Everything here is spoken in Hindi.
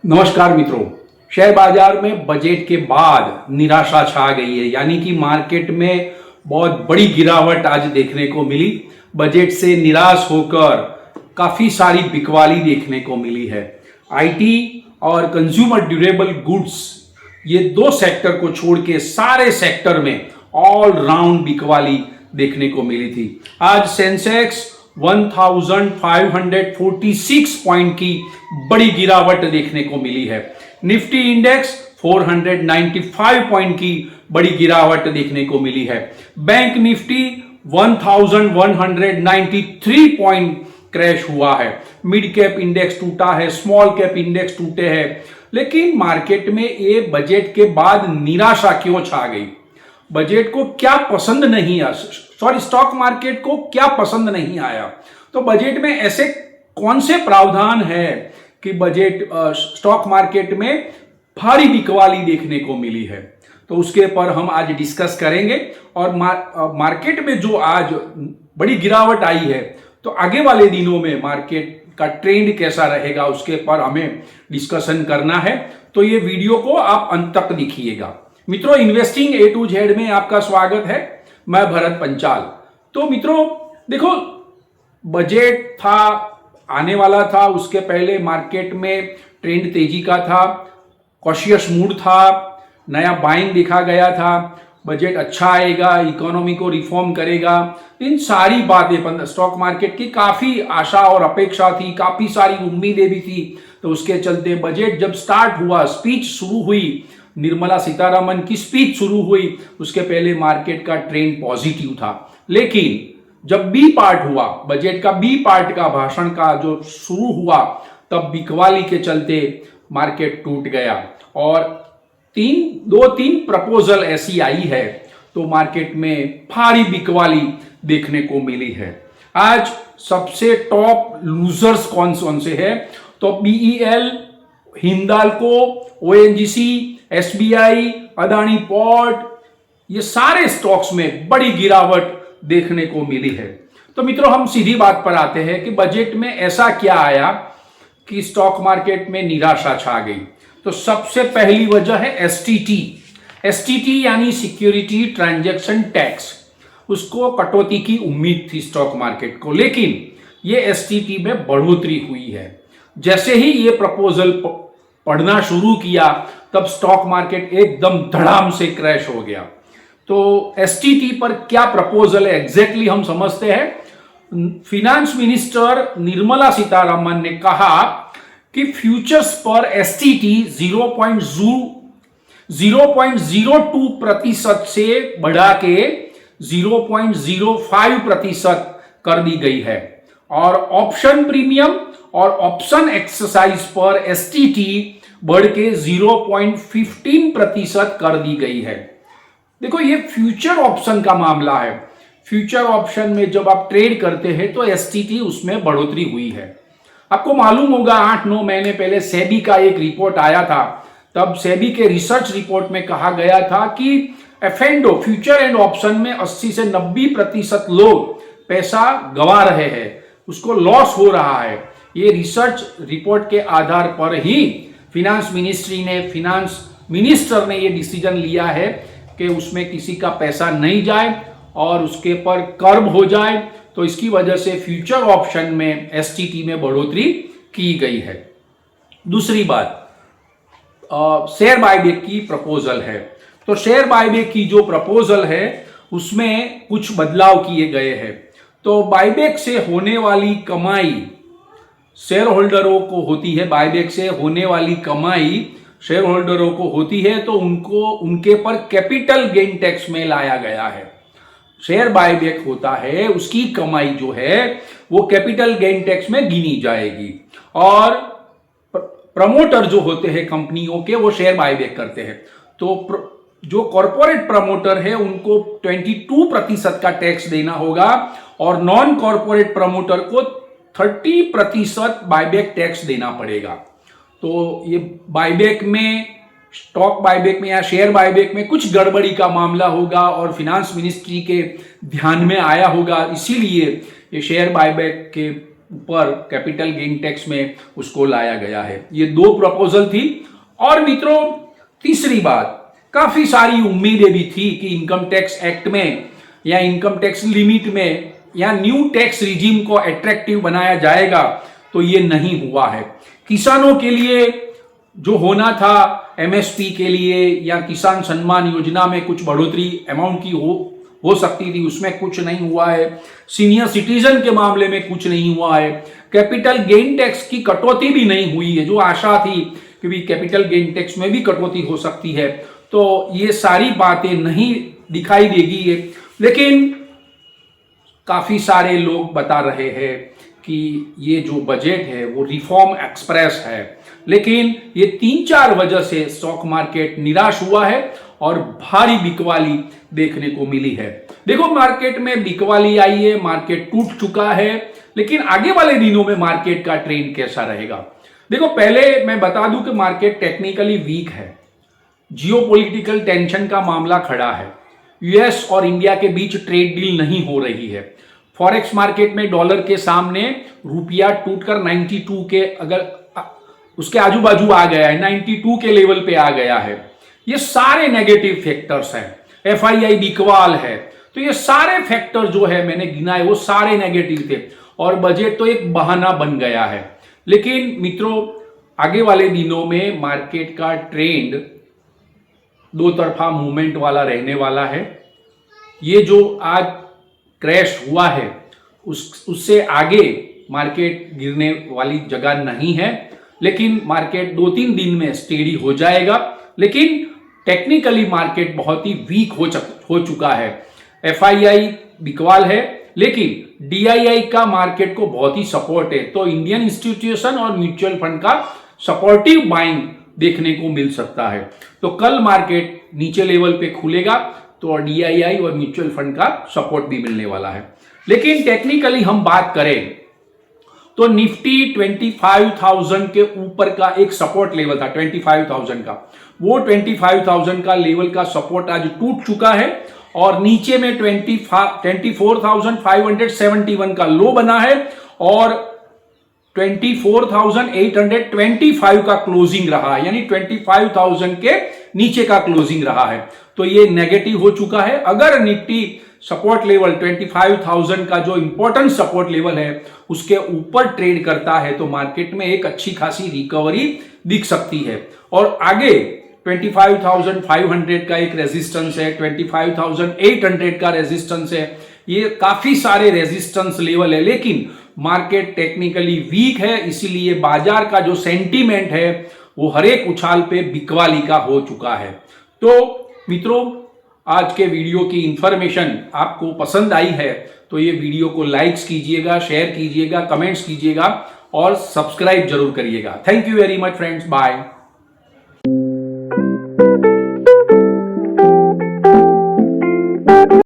नमस्कार मित्रों। शेयर बाजार में बजट के बाद निराशा छा गई है, यानी कि मार्केट में बहुत बड़ी गिरावट आज देखने को मिली। बजट से निराश होकर काफी सारी बिकवाली देखने को मिली है। आईटी और कंज्यूमर ड्यूरेबल गुड्स, ये दो सेक्टर को छोड़ के सारे सेक्टर में ऑल राउंड बिकवाली देखने को मिली थी। आज सेंसेक्स 1546 पॉइंट की बड़ी गिरावट देखने को मिली है। निफ्टी इंडेक्स 495 पॉइंट की बड़ी गिरावट देखने को मिली है। बैंक निफ्टी 1193 पॉइंट क्रैश हुआ है। मिड कैप इंडेक्स टूटा है, स्मॉल कैप इंडेक्स टूटे हैं। लेकिन मार्केट में ये बजट के बाद निराशा क्यों छा गई? बजट को क्या पसंद नहीं आया, स्टॉक मार्केट को क्या पसंद नहीं आया? तो बजट में ऐसे कौन से प्रावधान है कि बजट स्टॉक मार्केट में भारी बिकवाली देखने को मिली है? तो उसके पर हम आज डिस्कस करेंगे। और मार्केट में जो आज बड़ी गिरावट आई है, तो आगे वाले दिनों में मार्केट का ट्रेंड कैसा रहेगा, उसके पर हमें डिस्कशन करना है। तो ये वीडियो को आप अंत तक देखिएगा। मित्रों, इन्वेस्टिंग ए टू जेड में आपका स्वागत है। मैं भरत पंचाल। तो मित्रों देखो, बजट था, आने वाला था, उसके पहले मार्केट में ट्रेंड तेजी का था, कॉशियस मूड था, नया बाइंग देखा गया था, बजट अच्छा आएगा, इकोनॉमी को रिफॉर्म करेगा, इन सारी बातें स्टॉक मार्केट की काफी आशा और अपेक्षा थी, काफी सारी उम्मीदें भी थी। तो उसके चलते बजट जब स्टार्ट हुआ, स्पीच शुरू हुई, निर्मला सीतारमन की स्पीच शुरू हुई, उसके पहले मार्केट का ट्रेंड पॉजिटिव था। लेकिन जब बी पार्ट हुआ, बजट का बी पार्ट का भाषण का जो शुरू हुआ, तब बिकवाली के चलते मार्केट टूट गया और दो तीन प्रपोजल ऐसी आई है, तो मार्केट में भारी बिकवाली देखने को मिली है। आज सबसे टॉप लूजर्स कौन से हैं? तो BEL, Hindalco, ONGC, SBI, Adani port, ये सारे स्टॉक्स में बड़ी गिरावट देखने को मिली है। तो मित्रों, हम सीधी बात पर आते हैं कि बजट में ऐसा क्या आया कि स्टॉक मार्केट में निराशा छा गई। तो सबसे पहली वजह है एसटीटी यानी सिक्योरिटी ट्रांजैक्शन टैक्स। उसको कटौती की उम्मीद थी स्टॉक मार्केट को, लेकिन ये एसटीटी में बढ़ोतरी हुई है। जैसे ही ये प्रपोजल पढ़ना शुरू किया, तब स्टॉक मार्केट एकदम धड़ाम से क्रैश हो गया। तो एसटीटी पर क्या प्रपोजल है एग्जैक्टली हम समझते हैं। फिनेंस मिनिस्टर निर्मला सीतारमन ने कहा कि फ्यूचर्स पर एसटीटी 0.02% से बढ़ा के 0.05% कर दी गई है, और ऑप्शन प्रीमियम और ऑप्शन एक्सरसाइज पर एसटीटी बढ़ के 0.15% कर दी गई है। देखो, ये फ्यूचर ऑप्शन का मामला है। फ्यूचर ऑप्शन में जब आप ट्रेड करते हैं तो एसटीटी उसमें बढ़ोतरी हुई है। आपको मालूम होगा 8-9 महीने पहले सेबी का एक रिपोर्ट आया था। तब सेबी के रिसर्च रिपोर्ट में कहा गया था कि एफएनडो, फ्यूचर एंड ऑप्शन में 80 से 90% लोग पैसा गंवा रहे हैं, उसको लॉस हो रहा है। ये रिसर्च रिपोर्ट के आधार पर ही फिनेंस मिनिस्टर ने ये डिसीजन लिया है कि उसमें किसी का पैसा नहीं जाए और उसके पर कर्व हो जाए। तो इसकी वजह से फ्यूचर ऑप्शन में एसटीटी में बढ़ोतरी की गई है। दूसरी बात, शेयर बायबैक की प्रपोजल है। तो शेयर बायबैक की जो प्रपोजल है, उसमें कुछ बदलाव किए गए हैं। तो बायबैक से होने वाली कमाई शेयर होल्डरों को होती है, बायबैक से होने वाली कमाई शेयर होल्डरों को होती है, तो उनके पर कैपिटल गेन टैक्स में लाया गया है। शेयर बायबैक होता है, उसकी कमाई जो है वो कैपिटल गेन टैक्स में गिनी जाएगी, और प्रमोटर जो होते हैं कंपनियों के, वो शेयर बायबैक करते हैं। तो जो कॉर्पोरेट प्रमोटर है उनको 22% का टैक्स देना होगा, और नॉन कॉर्पोरेट प्रमोटर को 30% बायबैक टैक्स देना पड़ेगा। तो ये बायबैक में, स्टॉक बायबैक में या शेयर बायबैक में कुछ गड़बड़ी का मामला होगा और फिनेंस मिनिस्ट्री के ध्यान में आया होगा, इसीलिए ये शेयर बायबैक के ऊपर कैपिटल गेन टैक्स में उसको लाया गया है। ये दो प्रपोजल थी। और मित्रों, तीसरी बात, काफी सारी उम्मीदें भी थी कि इनकम टैक्स एक्ट में या इनकम टैक्स लिमिट में या न्यू टैक्स रिजीम को अट्रैक्टिव बनाया जाएगा, तो ये नहीं हुआ है। किसानों के लिए जो होना था एमएसपी के लिए या किसान सम्मान योजना में कुछ बढ़ोतरी अमाउंट की हो सकती थी, उसमें कुछ नहीं हुआ है। सीनियर सिटीजन के मामले में कुछ नहीं हुआ है। कैपिटल गेन टैक्स की कटौती भी नहीं हुई है, जो आशा थी कि कैपिटल गेन टैक्स में भी कटौती हो सकती है। तो ये सारी बातें नहीं दिखाई देगी है। लेकिन काफी सारे लोग बता रहे हैं कि ये जो बजट है वो रिफॉर्म एक्सप्रेस है, लेकिन ये 3-4 वजह से स्टॉक मार्केट निराश हुआ है और भारी बिकवाली देखने को मिली है। देखो, मार्केट में बिकवाली आई है, मार्केट टूट चुका है, लेकिन आगे वाले दिनों में मार्केट का ट्रेंड कैसा रहेगा? देखो, पहले मैं बता दूं कि मार्केट टेक्निकली वीक है। जियोपॉलिटिकल टेंशन का मामला खड़ा है। यूएस और इंडिया के बीच ट्रेड डील नहीं हो रही है। फॉरेक्स मार्केट में डॉलर के सामने रुपया टूटकर 92 के अगर उसके आजू बाजू आ गया है, 92 के लेवल पे आ गया है। ये सारे नेगेटिव फैक्टर्स हैं। एफआईआई बिकवाल है। तो ये सारे फैक्टर जो है मैंने गिनाए वो सारे नेगेटिव थे और बजट तो एक बहाना बन गया है। लेकिन मित्रों, आगे वाले दिनों में मार्केट का ट्रेंड दो तरफा मूवमेंट वाला रहने वाला है। ये जो आज क्रैश हुआ है उससे आगे मार्केट गिरने वाली जगह नहीं है, लेकिन मार्केट 2-3 दिन में स्टेडी हो जाएगा। लेकिन टेक्निकली मार्केट बहुत ही वीक हो चुका है। एफआईआई बिकवाल है, लेकिन डीआईआई का मार्केट को बहुत ही सपोर्ट है। तो इंडियन इंस्टीट्यूशन और म्यूचुअल फंड का सपोर्टिव बाइंग देखने को मिल सकता है। तो कल मार्केट नीचे लेवल पे खुलेगा तो डीआईआई और म्यूचुअल फंड का सपोर्ट भी मिलने वाला है। लेकिन टेक्निकली हम बात करें तो निफ्टी 25,000 के ऊपर का एक सपोर्ट लेवल था 25,000 का, वो 25,000 का लेवल का सपोर्ट आज टूट चुका है और नीचे में 24,571 का लो बना है और 24,825 का क्लोजिंग रहा है, यानी 25,000 के नीचे का क्लोजिंग रहा है। तो ये नेगेटिव हो चुका है। अगर निफ्टी सपोर्ट लेवल 25,000 का जो इंपॉर्टेंट सपोर्ट लेवल है उसके ऊपर ट्रेड करता है तो मार्केट में एक अच्छी खासी रिकवरी दिख सकती है। और आगे 25,500 का एक रेजिस्टेंस है, 25,800 का रेजिस्टेंस है। ये काफी सारे रेजिस्टेंस लेवल है, लेकिन मार्केट टेक्निकली वीक है, इसीलिए बाजार का जो सेंटीमेंट है वो हर एक उछाल पे बिकवाली का हो चुका है। तो मित्रों, आज के वीडियो की इंफॉर्मेशन आपको पसंद आई है तो ये वीडियो को लाइक्स कीजिएगा, शेयर कीजिएगा, कमेंट्स कीजिएगा और सब्सक्राइब जरूर करिएगा। Thank you very much friends, bye.